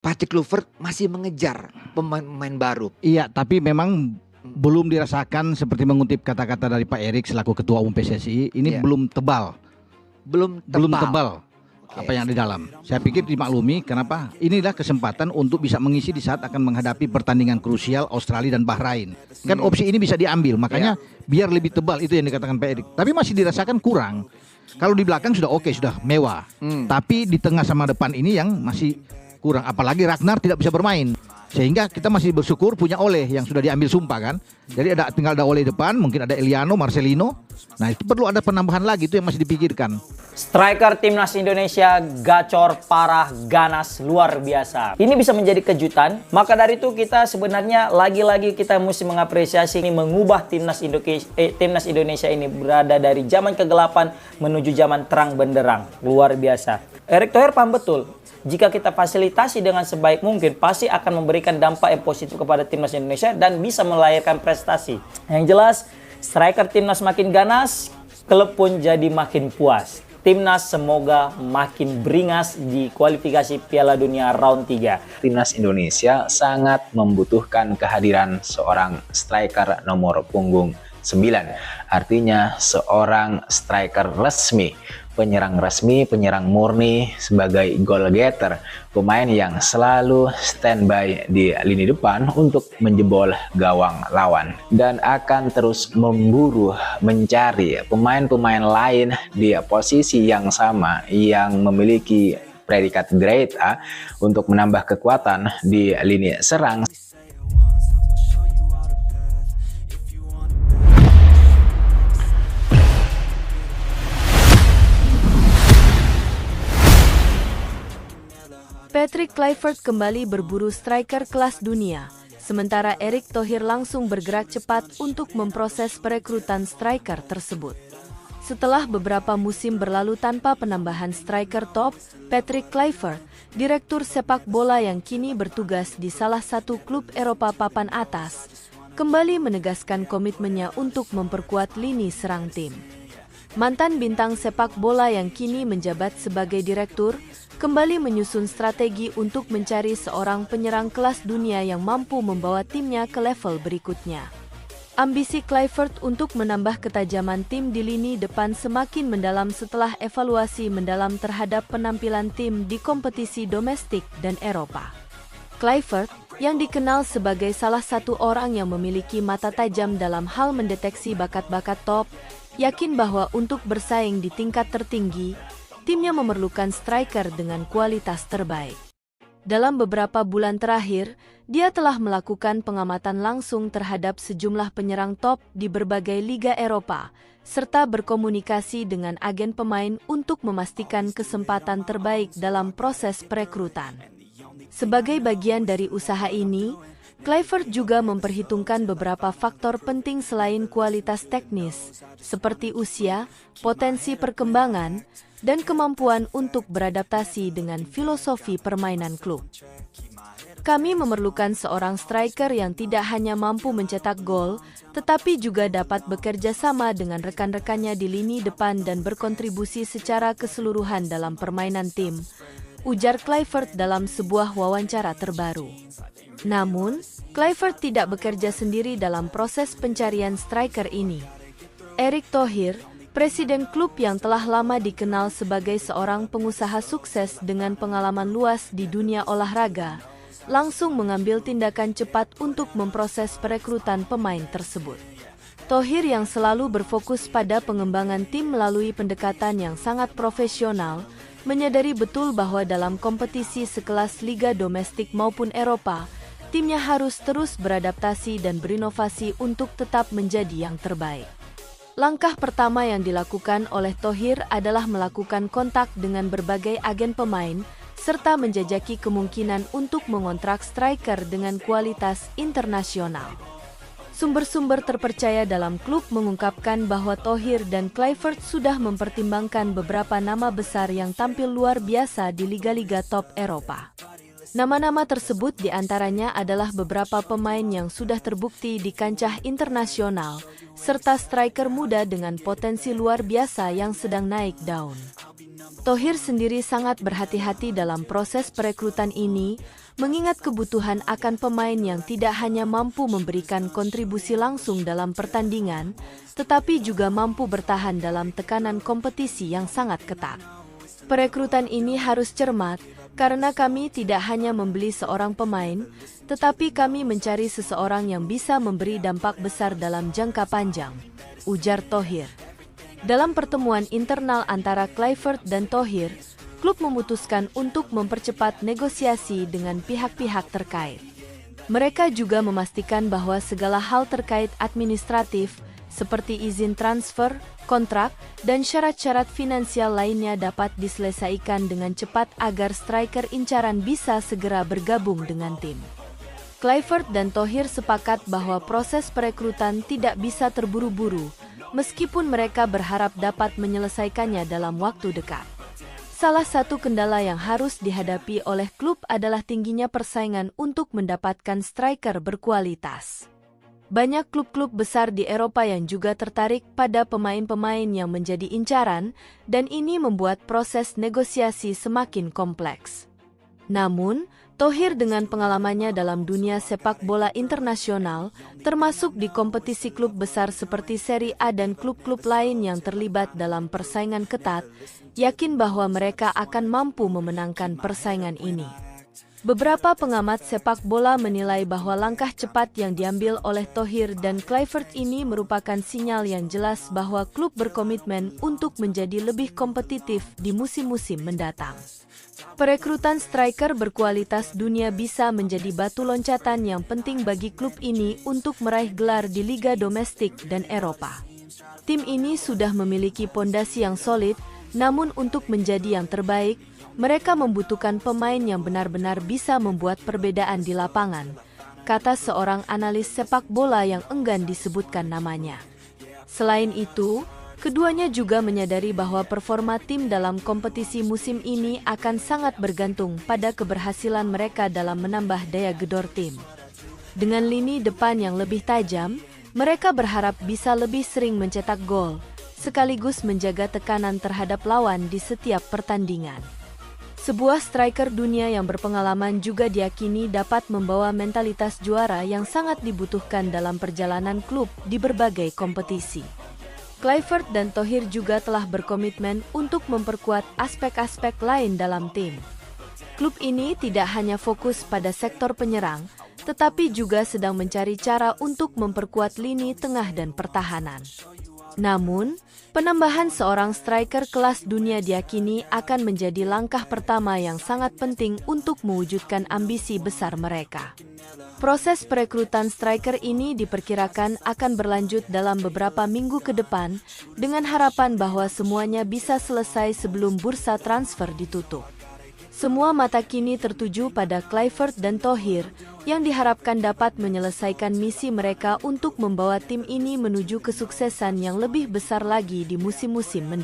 Patrick Kluivert masih mengejar pemain-pemain baru. Iya, tapi memang belum dirasakan seperti mengutip kata-kata dari Pak Erik selaku Ketua Umum PSSI, ini Iya. belum tebal. Belum Belum tebal. tebal Oke. apa yang di dalam. Saya pikir dimaklumi kenapa? Inilah kesempatan untuk bisa mengisi di saat akan menghadapi pertandingan krusial Australia dan Bahrain. Kan opsi ini bisa diambil, makanya biar lebih tebal itu yang dikatakan Pak Erik. Tapi masih dirasakan kurang. Kalau di belakang sudah oke, sudah mewah. Tapi di tengah sama depan ini yang masih kurang. Apalagi Ragnar tidak bisa bermain. Sehingga kita masih bersyukur punya Oleh yang sudah diambil sumpah kan. Jadi tinggal ada Oleh depan, mungkin ada Eliano, Marcelino. Nah itu perlu ada penambahan lagi, itu yang masih dipikirkan. Striker timnas Indonesia gacor parah, ganas, luar biasa. Ini bisa menjadi kejutan. Maka dari itu kita sebenarnya lagi-lagi kita mesti mengapresiasi ini, mengubah timnas Indonesia ini berada dari zaman kegelapan menuju zaman terang benderang. Luar biasa. Erick Thohir paham betul. Jika kita fasilitasi dengan sebaik mungkin, pasti akan memberikan dampak yang positif kepada timnas Indonesia dan bisa melahirkan prestasi. Yang jelas, striker timnas makin ganas, klub pun jadi makin puas. Timnas semoga makin beringas di kualifikasi Piala Dunia round 3. Timnas Indonesia sangat membutuhkan kehadiran seorang striker nomor punggung 9. Artinya seorang striker resmi, penyerang resmi, penyerang murni sebagai goal getter, pemain yang selalu standby di lini depan untuk menjebol gawang lawan dan akan terus memburu mencari pemain-pemain lain di posisi yang sama yang memiliki predikat grade A untuk menambah kekuatan di lini serang. Patrick Kluivert kembali berburu striker kelas dunia, sementara Erick Thohir langsung bergerak cepat untuk memproses perekrutan striker tersebut. Setelah beberapa musim berlalu tanpa penambahan striker top, Patrick Kluivert, direktur sepak bola yang kini bertugas di salah satu klub Eropa papan atas, kembali menegaskan komitmennya untuk memperkuat lini serang tim. Mantan bintang sepak bola yang kini menjabat sebagai direktur, kembali menyusun strategi untuk mencari seorang penyerang kelas dunia yang mampu membawa timnya ke level berikutnya. Ambisi Kluivert untuk menambah ketajaman tim di lini depan semakin mendalam setelah evaluasi mendalam terhadap penampilan tim di kompetisi domestik dan Eropa. Kluivert, yang dikenal sebagai salah satu orang yang memiliki mata tajam dalam hal mendeteksi bakat-bakat top, yakin bahwa untuk bersaing di tingkat tertinggi, timnya memerlukan striker dengan kualitas terbaik. Dalam beberapa bulan terakhir, dia telah melakukan pengamatan langsung terhadap sejumlah penyerang top di berbagai liga Eropa, serta berkomunikasi dengan agen pemain untuk memastikan kesempatan terbaik dalam proses perekrutan. Sebagai bagian dari usaha ini, Kluivert juga memperhitungkan beberapa faktor penting selain kualitas teknis, seperti usia, potensi perkembangan, dan kemampuan untuk beradaptasi dengan filosofi permainan klub. Kami memerlukan seorang striker yang tidak hanya mampu mencetak gol, tetapi juga dapat bekerja sama dengan rekan-rekannya di lini depan dan berkontribusi secara keseluruhan dalam permainan tim, ujar Kluivert dalam sebuah wawancara terbaru. Namun, Kluivert tidak bekerja sendiri dalam proses pencarian striker ini. Erick Thohir, presiden klub yang telah lama dikenal sebagai seorang pengusaha sukses dengan pengalaman luas di dunia olahraga, langsung mengambil tindakan cepat untuk memproses perekrutan pemain tersebut. Thohir yang selalu berfokus pada pengembangan tim melalui pendekatan yang sangat profesional, menyadari betul bahwa dalam kompetisi sekelas liga domestik maupun Eropa, timnya harus terus beradaptasi dan berinovasi untuk tetap menjadi yang terbaik. Langkah pertama yang dilakukan oleh Thohir adalah melakukan kontak dengan berbagai agen pemain, serta menjajaki kemungkinan untuk mengontrak striker dengan kualitas internasional. Sumber-sumber terpercaya dalam klub mengungkapkan bahwa Thohir dan Kluivert sudah mempertimbangkan beberapa nama besar yang tampil luar biasa di liga-liga top Eropa. Nama-nama tersebut diantaranya adalah beberapa pemain yang sudah terbukti di kancah internasional, serta striker muda dengan potensi luar biasa yang sedang naik daun. Thohir sendiri sangat berhati-hati dalam proses perekrutan ini, mengingat kebutuhan akan pemain yang tidak hanya mampu memberikan kontribusi langsung dalam pertandingan, tetapi juga mampu bertahan dalam tekanan kompetisi yang sangat ketat. Perekrutan ini harus cermat, karena kami tidak hanya membeli seorang pemain, tetapi kami mencari seseorang yang bisa memberi dampak besar dalam jangka panjang, ujar Thohir. Dalam pertemuan internal antara Kluivert dan Thohir, klub memutuskan untuk mempercepat negosiasi dengan pihak-pihak terkait. Mereka juga memastikan bahwa segala hal terkait administratif, seperti izin transfer, kontrak, dan syarat-syarat finansial lainnya dapat diselesaikan dengan cepat agar striker incaran bisa segera bergabung dengan tim. Kluivert dan Thohir sepakat bahwa proses perekrutan tidak bisa terburu-buru, meskipun mereka berharap dapat menyelesaikannya dalam waktu dekat. Salah satu kendala yang harus dihadapi oleh klub adalah tingginya persaingan untuk mendapatkan striker berkualitas. Banyak klub-klub besar di Eropa yang juga tertarik pada pemain-pemain yang menjadi incaran, dan ini membuat proses negosiasi semakin kompleks. Namun, Thohir dengan pengalamannya dalam dunia sepak bola internasional, termasuk di kompetisi klub besar seperti Serie A dan klub-klub lain yang terlibat dalam persaingan ketat, yakin bahwa mereka akan mampu memenangkan persaingan ini. Beberapa pengamat sepak bola menilai bahwa langkah cepat yang diambil oleh Thohir dan Kluivert ini merupakan sinyal yang jelas bahwa klub berkomitmen untuk menjadi lebih kompetitif di musim-musim mendatang. Perekrutan striker berkualitas dunia bisa menjadi batu loncatan yang penting bagi klub ini untuk meraih gelar di liga domestik dan Eropa. Tim ini sudah memiliki pondasi yang solid, namun untuk menjadi yang terbaik, mereka membutuhkan pemain yang benar-benar bisa membuat perbedaan di lapangan, kata seorang analis sepak bola yang enggan disebutkan namanya. Selain itu, keduanya juga menyadari bahwa performa tim dalam kompetisi musim ini akan sangat bergantung pada keberhasilan mereka dalam menambah daya gedor tim. Dengan lini depan yang lebih tajam, mereka berharap bisa lebih sering mencetak gol, sekaligus menjaga tekanan terhadap lawan di setiap pertandingan. Sebuah striker dunia yang berpengalaman juga diyakini dapat membawa mentalitas juara yang sangat dibutuhkan dalam perjalanan klub di berbagai kompetisi. Kluivert dan Thohir juga telah berkomitmen untuk memperkuat aspek-aspek lain dalam tim. Klub ini tidak hanya fokus pada sektor penyerang, tetapi juga sedang mencari cara untuk memperkuat lini tengah dan pertahanan. Namun, penambahan seorang striker kelas dunia diyakini akan menjadi langkah pertama yang sangat penting untuk mewujudkan ambisi besar mereka. Proses perekrutan striker ini diperkirakan akan berlanjut dalam beberapa minggu ke depan, dengan harapan bahwa semuanya bisa selesai sebelum bursa transfer ditutup. Semua mata kini tertuju pada Kluivert dan Thohir, yang diharapkan dapat menyelesaikan misi mereka untuk membawa tim ini menuju kesuksesan yang lebih besar lagi di musim-musim mendatang.